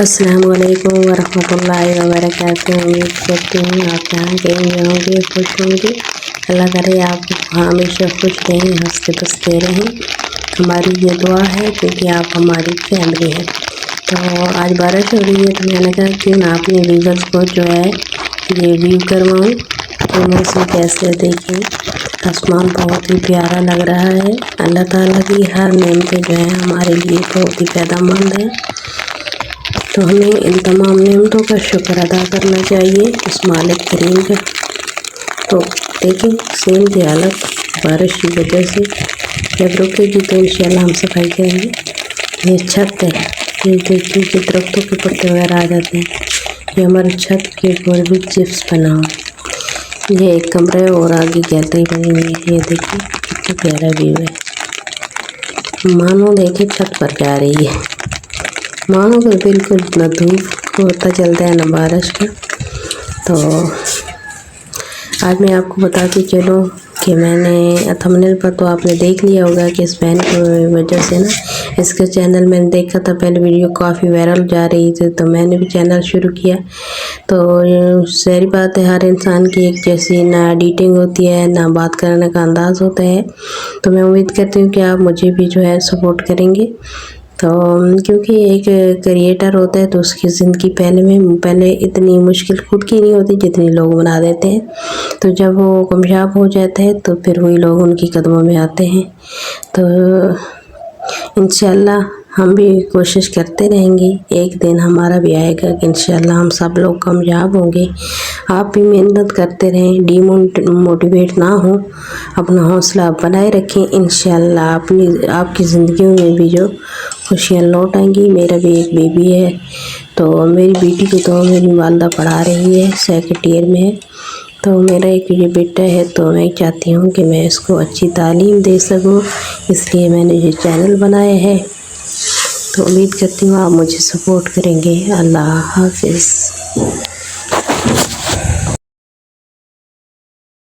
अस्सलाम वालेकुम वरहमतुल्लाहि वबरकातुहू। उम्मीद करती हूँ आप यहाँ कहीं होंगे, खुश होंगे। अल्लाह करे आप हमेशा खुश रहें, हंसते बसते रहें। हमारी ये दुआ है क्योंकि आप हमारी फैमिली हैं। तो आज बारिश हो रही है तो मैंने कहा क्यों ना अपने व्यूअर्स को जो है ये व्यू करवाऊँ तो मौसम कैसे देखें। आसमान बहुत ही प्यारा लग रहा है। अल्लाह ताला की हर नेमतें जो है हमारे लिए बहुत ही फ़ायदेमंद है। तो हमें इन तमाम नेमतों का शुक्र अदा करना चाहिए इस मालिक करीम का। तो देखें सेम की हालत बारिश की वजह से जब रुकेगी तो इंशाल्लाह हम सफाई करेंगे। ये छत है, ये देखिए कि दरख्तों के पत्ते वगैरह आ जाते हैं। ये हमारी छत के ऊपर भी चिप्स बना हुआ। ये एक कमरा है और आगे गैलरी बनी हुई है। ये देखिए कितना प्यारा व्यू है, मानो देखिए छत पर जा रही है, मानो कि बिल्कुल ना धूप होता चलता है ना बारिश का। तो आज मैं आपको बताती चलूँ कि मैंने थंबनेल पर तो आपने देख लिया होगा कि इस बहन की वजह से ना इसका चैनल मैंने देखा था, पहले वीडियो काफ़ी वायरल जा रही थी तो मैंने भी चैनल शुरू किया। तो सारी बात है, हर इंसान की एक जैसी ना एडिटिंग होती है ना बात करने का अंदाज़ होता है। तो मैं उम्मीद करती हूँ कि आप मुझे भी जो है सपोर्ट करेंगे। तो क्योंकि एक क्रिएटर होता है तो उसकी ज़िंदगी पहले इतनी मुश्किल खुद की नहीं होती जितनी लोग बना देते हैं। तो जब वो कामयाब हो जाता है तो फिर वही लोग उनकी कदमों में आते हैं। तो इंशाल्लाह हम भी कोशिश करते रहेंगे, एक दिन हमारा भी आएगा कि इंशाल्लाह हम सब लोग कामयाब होंगे। आप भी मेहनत करते रहें, डीमोटिवेट ना हो, अपना हौसला बनाए रखें। इंशाल्लाह आपकी ज़िंदगी में भी जो खुशियाँ लौट आएंगी। मेरा भी एक बेबी है तो मेरी बेटी को तो मेरी वालदा पढ़ा रही है, सेकंड ईयर में है। तो मेरा एक ये बेटा है तो मैं चाहती हूँ कि मैं इसको अच्छी तालीम दे सकूँ, इसलिए मैंने ये चैनल बनाया है। तो उम्मीद करती हूँ आप मुझे सपोर्ट करेंगे। अल्लाह हाफिज़।